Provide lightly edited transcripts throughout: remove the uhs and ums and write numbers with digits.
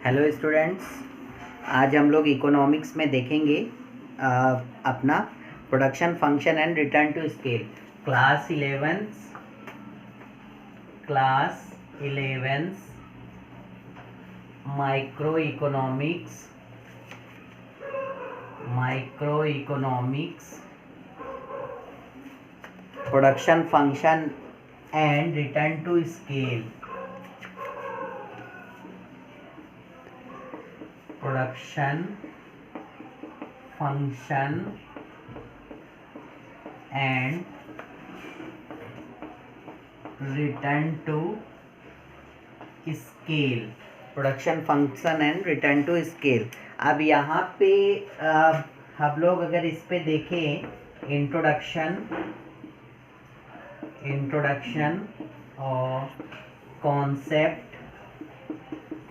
Hello students, आज हम लोग इकोनॉमिक्स में देखेंगे अपना production function and return to scale. Class 11 micro economics production function and return to scale. Production function and return to scale. Production function and return to scale. अब यहाँ पे हम लोग अगर इस पे देखें, इंट्रोडक्शन और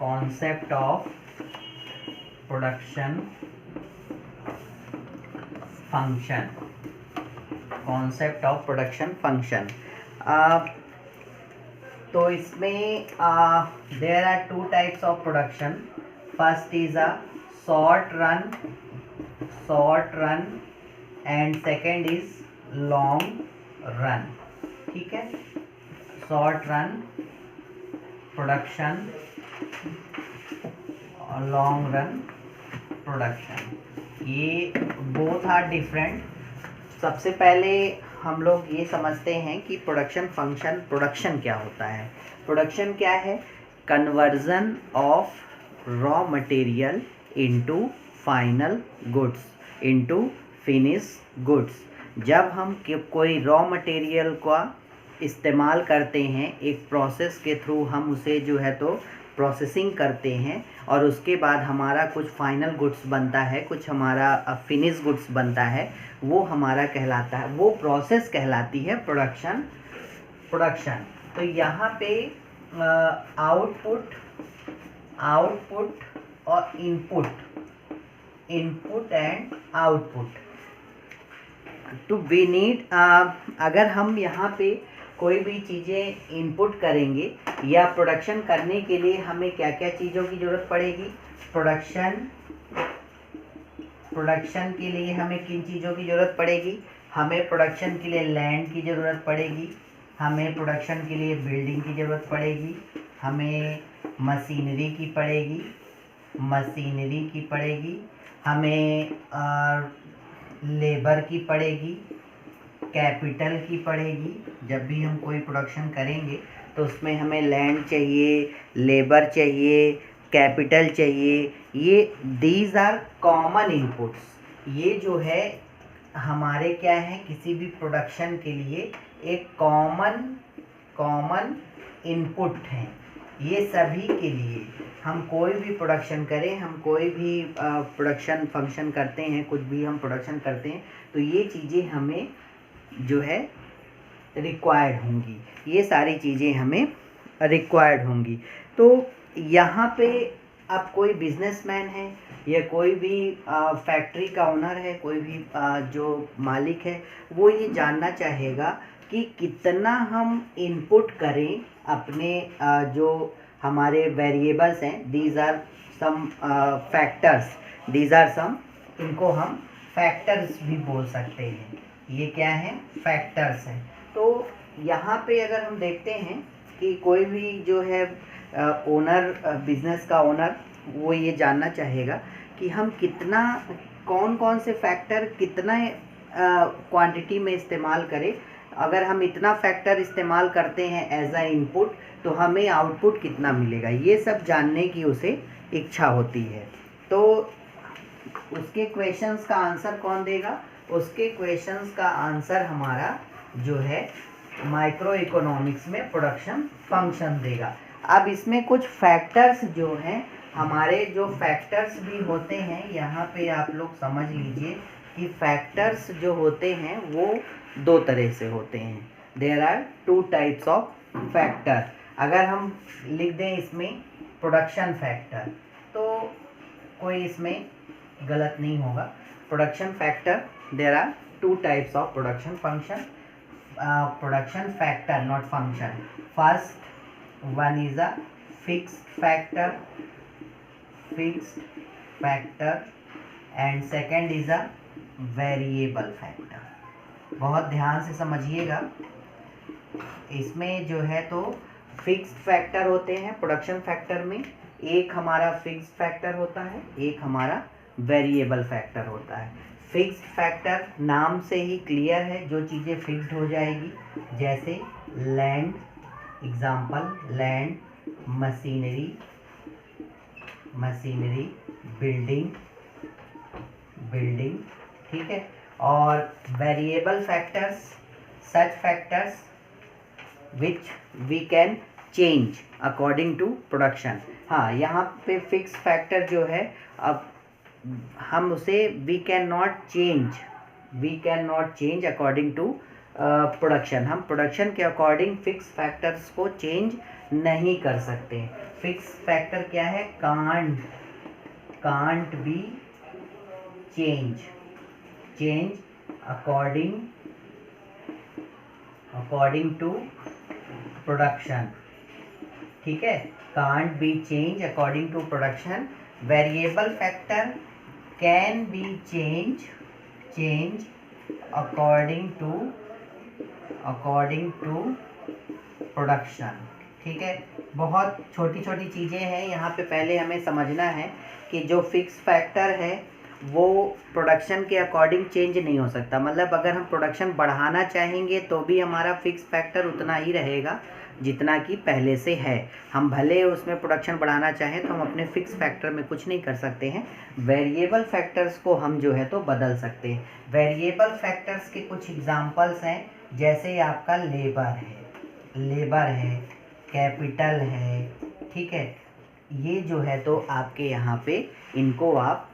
कॉन्सेप्ट ऑफ प्रोडक्शन फंक्शन। तो इसमें there are two types of production. First is a short run and second is long run. ठीक है, शॉर्ट रन प्रोडक्शन और लॉन्ग रन प्रोडक्शन, ये बोथ आर डिफरेंट। सबसे पहले हम लोग ये समझते हैं कि प्रोडक्शन क्या होता है। प्रोडक्शन क्या है? Conversion of raw material into final goods, into finish goods. जब हम कोई रॉ मटेरियल का इस्तेमाल करते हैं, एक प्रोसेस के थ्रू हम उसे जो है तो प्रोसेसिंग करते हैं और उसके बाद हमारा कुछ फाइनल गुड्स बनता है, कुछ हमारा फिनिश गुड्स बनता है, वो हमारा कहलाता है, वो प्रोसेस कहलाती है प्रोडक्शन। तो यहाँ पे आउटपुट और इनपुट एंड आउटपुट। तो वी नीड, अगर हम यहाँ पे कोई भी चीज़ें इनपुट करेंगे या प्रोडक्शन करने के लिए हमें क्या क्या चीज़ों की ज़रूरत पड़ेगी। प्रोडक्शन के लिए हमें किन चीज़ों की ज़रूरत पड़ेगी? हमें प्रोडक्शन के लिए लैंड की ज़रूरत पड़ेगी, हमें प्रोडक्शन के लिए बिल्डिंग की ज़रूरत पड़ेगी, हमें मशीनरी की पड़ेगी, हमें लेबर की पड़ेगी, कैपिटल की पड़ेगी। जब भी हम कोई प्रोडक्शन करेंगे तो उसमें हमें लैंड चाहिए, लेबर चाहिए, कैपिटल चाहिए। ये दीज आर कॉमन इनपुट्स। ये जो है हमारे क्या है, किसी भी प्रोडक्शन के लिए एक कॉमन इनपुट हैं। ये सभी के लिए हम कोई भी प्रोडक्शन करें, हम कोई भी प्रोडक्शन फंक्शन करते हैं, कुछ भी हम प्रोडक्शन करते हैं, तो ये चीज़ें हमें जो है रिक्वायर्ड होंगी, ये सारी चीज़ें हमें रिक्वायर्ड होंगी। तो यहाँ पे अब कोई बिजनेसमैन है या कोई भी फैक्ट्री का ओनर है, कोई भी जो मालिक है, वो ये जानना चाहेगा कि कितना हम इनपुट करें अपने जो हमारे वेरिएबल्स हैं। दीज आर सम फैक्टर्स, इनको हम फैक्टर्स भी बोल सकते हैं। ये क्या है? फैक्टर्स हैं। तो यहाँ पे अगर हम देखते हैं कि कोई भी जो है ओनर, बिजनेस का ओनर, वो ये जानना चाहेगा कि हम कितना, कौन से फैक्टर कितना क्वांटिटी में इस्तेमाल करें। अगर हम इतना फैक्टर इस्तेमाल करते हैं एज अ इनपुट, तो हमें आउटपुट कितना मिलेगा, ये सब जानने की उसे इच्छा होती है। तो उसके क्वेश्चंस का आंसर कौन देगा? उसके क्वेश्चंस का आंसर हमारा जो है माइक्रो इकोनॉमिक्स में प्रोडक्शन फंक्शन देगा। अब इसमें कुछ फैक्टर्स जो हैं, हमारे जो फैक्टर्स भी होते हैं, यहाँ पे आप लोग समझ लीजिए कि फैक्टर्स जो होते हैं वो दो तरह से होते हैं। There are two types of factor. अगर हम लिख दें इसमें प्रोडक्शन फैक्टर, तो कोई इसमें गलत नहीं होगा। Production factor, there are two types of production factor, not function. First one is a fixed factor fixed factor and second is a variable factor. बहुत ध्यान से समझिएगा, इसमें जो है तो फिक्स्ड फैक्टर होते हैं प्रोडक्शन फैक्टर में, एक हमारा फिक्स्ड फैक्टर होता है, एक हमारा वेरिएबल फैक्टर होता है। फिक्स्ड फैक्टर नाम से ही क्लियर है, जो चीज़ें फिक्स्ड हो जाएगी, जैसे land, example land, machinery, building, ठीक है। और variable factors such factors which we can change according to production. हाँ, यहाँ पे फिक्स फैक्टर जो है, अब हम उसे we can not change according to production. हम प्रोडक्शन के अकॉर्डिंग फिक्स फैक्टर्स को चेंज नहीं कर सकते। फिक्स फैक्टर क्या है? Can't be change according to production, ठीक है। Can't be change according to production. Variable factor can be change according to production, ठीक है। बहुत छोटी छोटी चीज़ें हैं यहाँ पे, पहले हमें समझना है कि जो फिक्स फैक्टर है वो प्रोडक्शन के अकॉर्डिंग चेंज नहीं हो सकता। मतलब अगर हम प्रोडक्शन बढ़ाना चाहेंगे तो भी हमारा फिक्स फैक्टर उतना ही रहेगा जितना कि पहले से है। हम भले उसमें प्रोडक्शन बढ़ाना चाहें तो हम अपने फिक्स फैक्टर में कुछ नहीं कर सकते हैं। वेरिएबल फैक्टर्स को हम जो है तो बदल सकते हैं। वेरिएबल फैक्टर्स के कुछ एग्जांपल्स हैं, जैसे आपका लेबर है, कैपिटल है, ठीक है। ये जो है तो आपके यहाँ पे इनको आप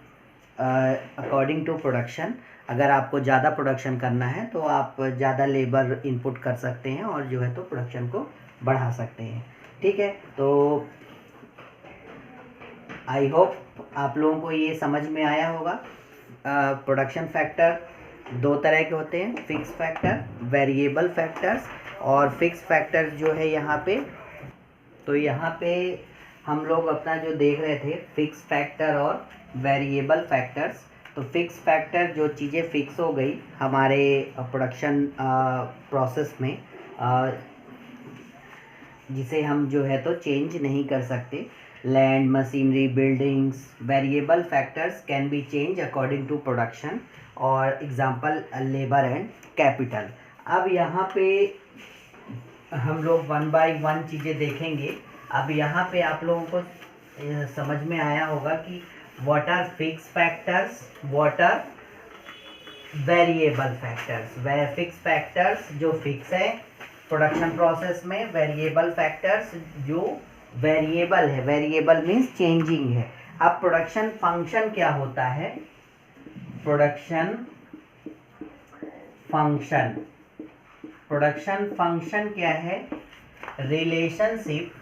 अकॉर्डिंग टू प्रोडक्शन, अगर आपको ज़्यादा प्रोडक्शन करना है तो आप ज़्यादा लेबर इनपुट कर सकते हैं और जो है तो प्रोडक्शन को बढ़ा सकते हैं, ठीक है। तो आई होप आप लोगों को ये समझ में आया होगा। प्रोडक्शन फैक्टर दो तरह के होते हैं, फिक्स फैक्टर, वेरिएबल फैक्टर्स। और फिक्स फैक्टर जो है यहाँ पे, तो यहाँ पे हम लोग अपना जो देख रहे थे फिक्स फैक्टर और वेरिएबल फैक्टर्स। तो फिक्स फैक्टर जो चीज़ें फिक्स हो गई हमारे प्रोडक्शन प्रोसेस में, जिसे हम जो है तो चेंज नहीं कर सकते, land, machinery, buildings. Variable factors can be change according to production, और एग्जांपल लेबर एंड कैपिटल। अब यहाँ पे हम लोग वन बाय वन चीज़ें देखेंगे। अब यहाँ पे आप लोगों को समझ में आया होगा कि what are fix factors, what are variable factors. Fix factors जो फिक्स है प्रोडक्शन प्रोसेस में, वेरिएबल फैक्टर्स जो वेरिएबल है, वेरिएबल मीन्स चेंजिंग है। अब प्रोडक्शन फंक्शन क्या होता है? प्रोडक्शन फंक्शन क्या है? Relationship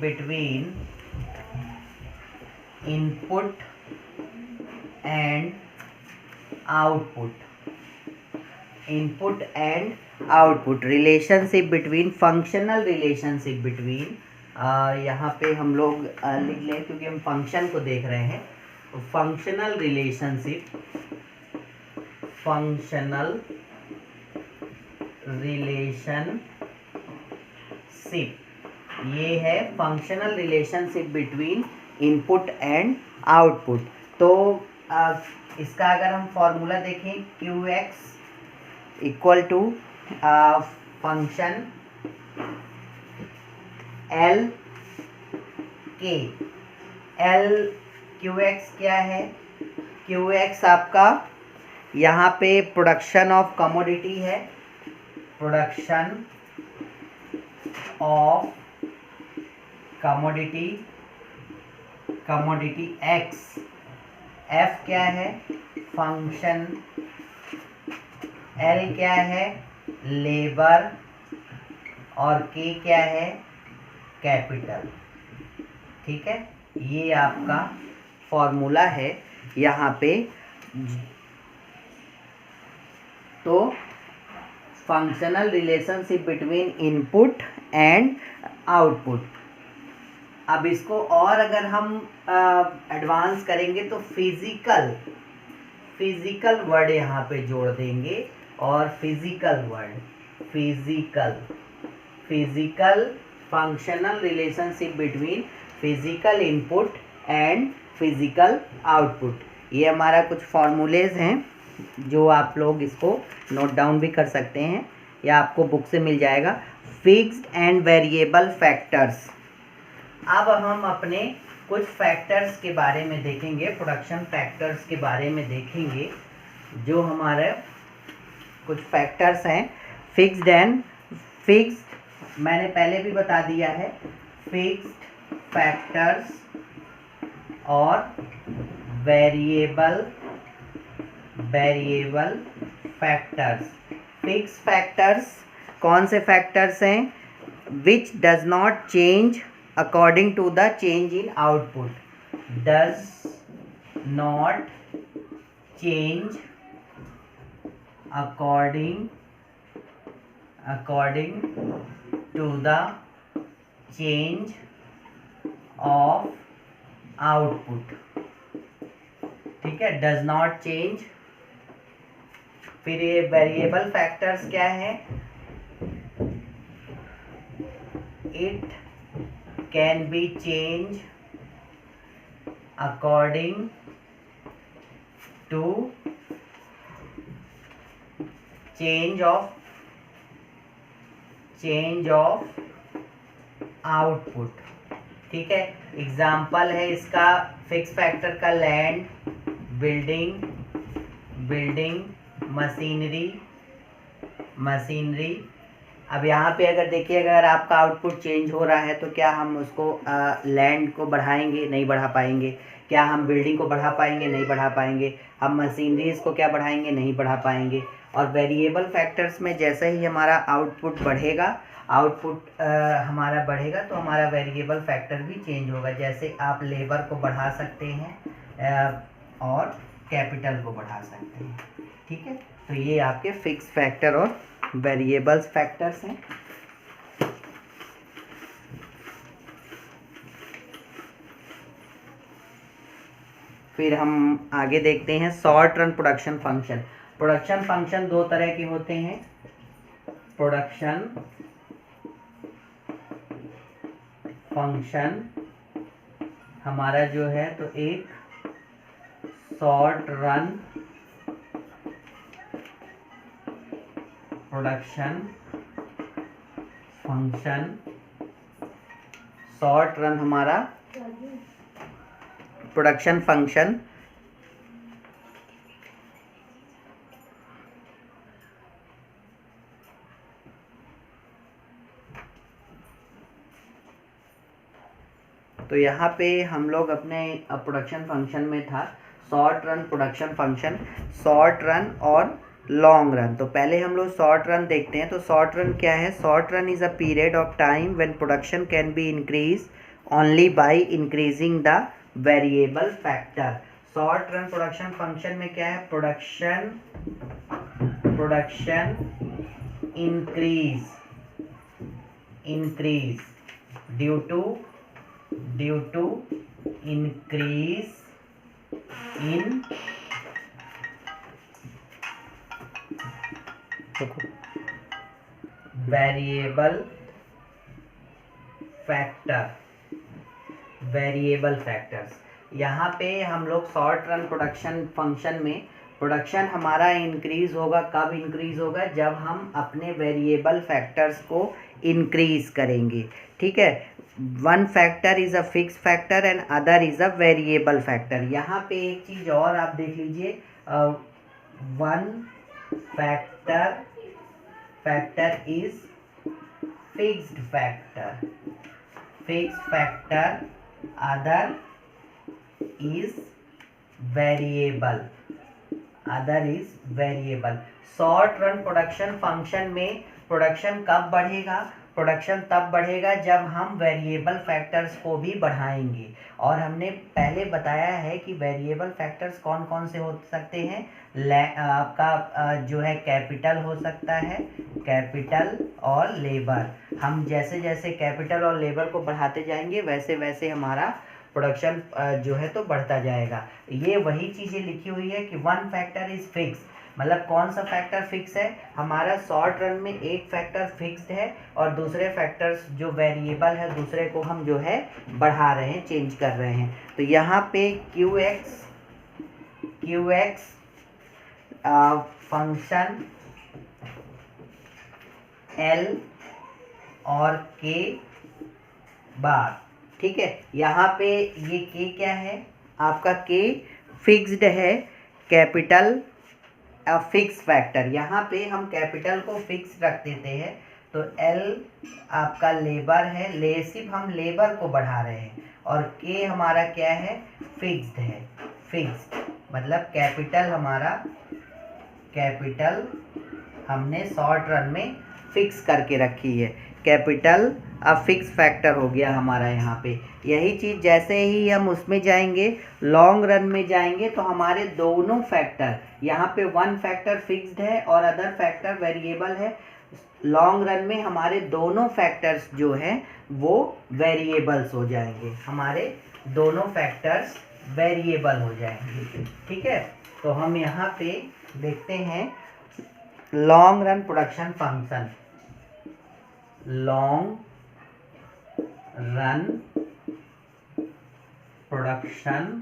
between input and output. Relationship between, functional relationship between, यहाँ पे हम लोग लिख लें क्योंकि हम फंक्शन को देख रहे हैं। फंक्शनल रिलेशनशिप, ये है functional relationship between input and output. तो इसका अगर हम फॉर्मूला देखें, QX equal to function L K। QX क्या है? QX आपका यहाँ पे प्रोडक्शन ऑफ कमोडिटी है, production of commodity X। F क्या है? फंक्शन। L क्या है? लेबर। और K क्या है? कैपिटल, ठीक है। ये आपका फॉर्मूला है यहाँ पे। तो functional relationship between input and output. अब इसको और अगर हम एडवांस करेंगे तो फिजिकल वर्ड यहाँ पे जोड़ देंगे, और physical functional relationship between physical input and physical output. ये हमारा कुछ फॉर्मूलेज हैं जो आप लोग इसको नोट डाउन भी कर सकते हैं या आपको बुक से मिल जाएगा। Fixed and variable factors. अब हम अपने कुछ फैक्टर्स के बारे में देखेंगे, प्रोडक्शन फैक्टर्स के बारे में देखेंगे। जो हमारे कुछ फैक्टर्स हैं फिक्स्ड मैंने पहले भी बता दिया है, फिक्स्ड फैक्टर्स और वेरिएबल फैक्टर्स। फिक्स्ड फैक्टर्स कौन से फैक्टर्स हैं? Which does not change according to the change in output, does not change according to the change of output। ठीक है, does not change। फिर ये वेरिएबल फैक्टर्स क्या है? it can be changed according to change of output। ठीक है, example है इसका फिक्स फैक्टर का लैंड, बिल्डिंग, मशीनरी। अब यहाँ पे अगर देखिए, अगर आपका आउटपुट चेंज हो रहा है तो क्या हम उसको लैंड को बढ़ाएंगे? नहीं बढ़ा पाएंगे। क्या हम बिल्डिंग को बढ़ा पाएंगे? नहीं बढ़ा पाएंगे। हम मशीनरीज को क्या बढ़ाएंगे? नहीं बढ़ा पाएंगे। और वेरिएबल फैक्टर्स में जैसे ही हमारा आउटपुट बढ़ेगा तो हमारा वेरिएबल फैक्टर भी चेंज होगा। जैसे आप लेबर को बढ़ा सकते हैं और कैपिटल को बढ़ा सकते हैं। ठीक है, तो ये आपके फिक्स फैक्टर और वेरिएबल्स फैक्टर्स हैं। फिर हम आगे देखते हैं short run production function. Production function दो तरह के होते हैं। प्रोडक्शन फंक्शन हमारा जो है तो एक short run production function, short run हमारा प्रोडक्शन फंक्शन तो यहाँ पे हम लोग अपने प्रोडक्शन फंक्शन में था short run production function, short run और लॉन्ग रन। तो पहले हम लोग शॉर्ट रन देखते हैं। तो शॉर्ट रन क्या है? Short run is a period of time when production can be increase only by increasing the variable factor. Short run production function में क्या है? Production increase due to increase in variable factors. यहाँ पे हम लोग short run production function में production हमारा increase होगा। कब इंक्रीज होगा? जब हम अपने वेरिएबल फैक्टर्स को इंक्रीज करेंगे। ठीक है, one factor is a fix factor and other is a variable factor. यहाँ पे एक चीज और आप देख लीजिए, one factor is fixed factor, other is variable. Short run production function में प्रोडक्शन कब बढ़ेगा? प्रोडक्शन तब बढ़ेगा जब हम वेरिएबल फैक्टर्स को भी बढ़ाएंगे। और हमने पहले बताया है कि वेरिएबल फैक्टर्स कौन कौन से हो सकते हैं। आपका जो है कैपिटल हो सकता है, कैपिटल और लेबर। हम जैसे जैसे कैपिटल और लेबर को बढ़ाते जाएंगे वैसे वैसे हमारा प्रोडक्शन जो है तो बढ़ता जाएगा। ये वही चीज़ें लिखी हुई है कि वन फैक्टर इज फिक्स, मतलब कौन सा फैक्टर फिक्स है। हमारा शॉर्ट रन में एक फैक्टर फिक्स्ड है और दूसरे फैक्टर्स जो वेरिएबल है दूसरे को हम जो है बढ़ा रहे हैं, चेंज कर रहे हैं। तो यहाँ पे क्यू एक्स फंक्शन एल और के बार, ठीक है। यहाँ पे ये के क्या है, आपका के फिक्स्ड है, कैपिटल फिक्स फैक्टर। यहाँ पे हम कैपिटल को फिक्स रख देते हैं। तो एल आपका लेबर है, सिर्फ हम लेबर को बढ़ा रहे हैं। और के हमारा क्या है, फिक्स्ड है। फिक्स्ड मतलब कैपिटल हमारा, कैपिटल हमने शॉर्ट रन में फिक्स करके रखी है। कैपिटल अब फिक्स फैक्टर हो गया हमारा यहाँ पे। यही चीज़ जैसे ही हम उसमें जाएंगे, लॉन्ग रन में जाएंगे, तो हमारे दोनों फैक्टर, यहाँ पे वन फैक्टर फिक्स्ड है और अदर फैक्टर वेरिएबल है। लॉन्ग रन में हमारे दोनों फैक्टर्स जो हैं वो वेरिएबल्स हो जाएंगे, हमारे दोनों फैक्टर्स वेरिएबल हो जाएंगे, ठीक है। तो हम यहाँ पे देखते हैं long run production function. Long run production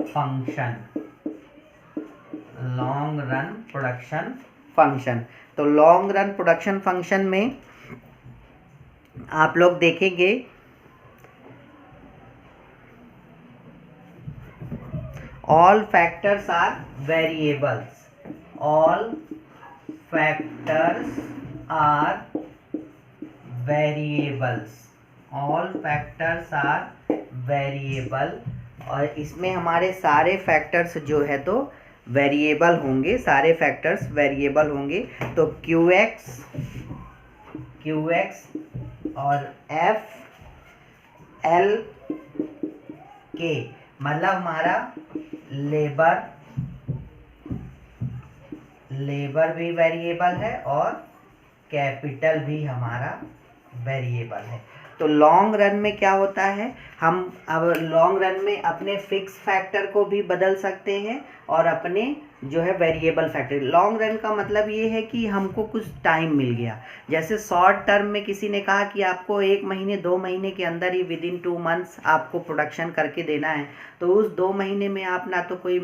function, long run production function. तो लॉन्ग रन प्रोडक्शन फंक्शन में आप लोग देखेंगे all factors are variables, all factors are variables, all factors are variable। और इसमें हमारे सारे फैक्टर्स जो है तो वेरिएबल होंगे, सारे फैक्टर्स वेरिएबल होंगे। तो क्यू एक्स और एफ एल के मतलब हमारा लेबर भी वेरिएबल है और कैपिटल भी हमारा वेरिएबल है। तो लॉन्ग रन में क्या होता है, हम अब लॉन्ग रन में अपने फिक्स फैक्टर को भी बदल सकते हैं और अपने जो है वेरिएबल फैक्टर। लॉन्ग रन का मतलब ये है कि हमको कुछ टाइम मिल गया। जैसे शॉर्ट टर्म में किसी ने कहा कि आपको 1 महीने 2 महीने के अंदर ही विदिन 2 मंथ्स आपको प्रोडक्शन करके देना है, तो उस 2 महीने में आप ना तो कोई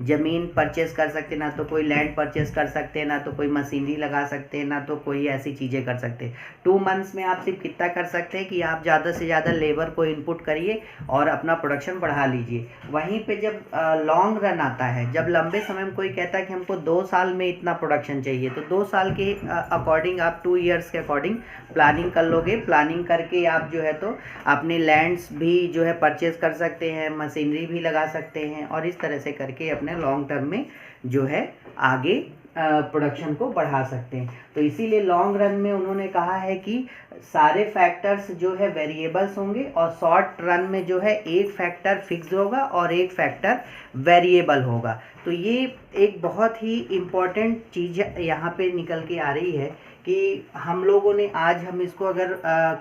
ज़मीन परचेस कर सकते, ना तो कोई लैंड परचेस कर सकते, ना तो कोई मशीनरी लगा सकते, ना तो कोई ऐसी चीज़ें कर सकते। 2 मंथ्स में आप सिर्फ कितना कर सकते हैं कि आप ज़्यादा से ज़्यादा लेबर को इनपुट करिए और अपना प्रोडक्शन बढ़ा लीजिए। वहीं पे जब लॉन्ग रन आता है, जब लंबे समय में कोई कहता है कि हमको 2 साल में इतना प्रोडक्शन चाहिए, तो 2 साल के अकॉर्डिंग आप 2 ईयर्स के अकॉर्डिंग प्लानिंग कर लोगे। प्लानिंग करके आप जो है तो अपने लैंड्स भी जो है परचेज कर सकते हैं, मशीनरी भी लगा सकते हैं और इस तरह से करके अपने लॉन्ग टर्म में जो है आगे प्रोडक्शन को बढ़ा सकते हैं। तो इसीलिए लॉन्ग रन में उन्होंने कहा है कि सारे फैक्टर्स जो है वेरिएबल्स होंगे और शॉर्ट रन में जो है एक फैक्टर फिक्स होगा और एक फैक्टर वेरिएबल होगा। तो ये एक बहुत ही इम्पॉर्टेंट चीज़ यहाँ पे निकल के आ रही है कि हम लोगों ने आज, हम इसको अगर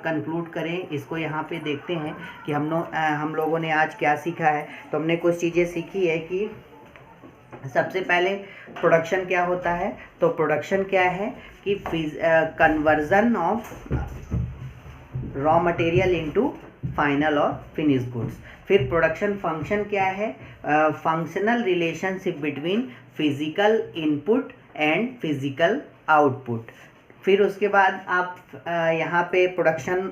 कंक्लूड करें, इसको यहाँ पे देखते हैं कि हम लोगों ने आज क्या सीखा है। तो हमने कुछ चीज़ें सीखी है कि सबसे पहले प्रोडक्शन क्या होता है। तो प्रोडक्शन क्या है कि conversion of raw material into final और फिनिश गुड्स। फिर प्रोडक्शन फंक्शन क्या है, functional relationship between physical input and physical output. फिर उसके बाद आप यहाँ पे प्रोडक्शन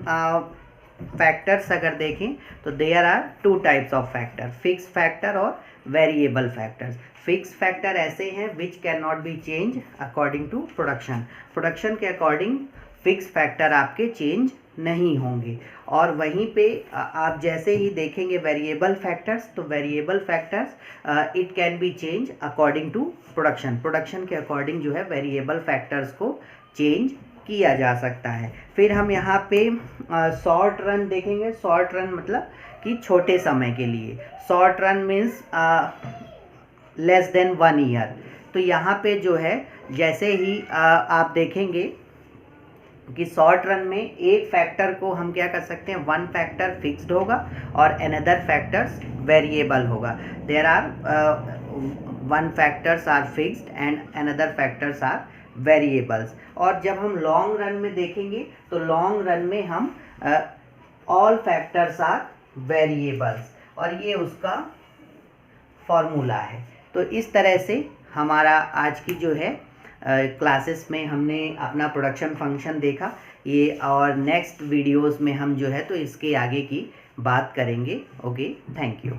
फैक्टर्स अगर देखें तो there are 2 types of factor, fix factor और वेरिएबल फैक्टर्स। फिक्स फैक्टर ऐसे हैं which can not be change according to production. Production के अकॉर्डिंग फिक्स फैक्टर आपके चेंज नहीं होंगे। और वहीं पे आप जैसे ही देखेंगे वेरिएबल फैक्टर्स, तो variable factors it can be change according to production. Production के अकॉर्डिंग जो है वेरिएबल फैक्टर्स को चेंज किया जा सकता है। फिर हम यहाँ पे शॉर्ट रन देखेंगे। शॉर्ट रन मतलब कि छोटे समय के लिए। Short run means less than 1 year. तो यहाँ पे जो है जैसे ही आप देखेंगे कि शॉर्ट रन में एक फैक्टर को हम क्या कर सकते हैं, वन फैक्टर फिक्स्ड होगा और अनदर फैक्टर्स वेरिएबल होगा। There are one factors are fixed and another factors are variables. और जब हम लॉन्ग रन में देखेंगे तो लॉन्ग रन में हम ऑल फैक्टर्स आर वेरिएबल्स, और ये उसका फॉर्मूला है। तो इस तरह से हमारा आज की जो है क्लासेस में हमने अपना प्रोडक्शन फंक्शन देखा ये, और नेक्स्ट वीडियोस में हम जो है तो इसके आगे की बात करेंगे। Okay, thank you.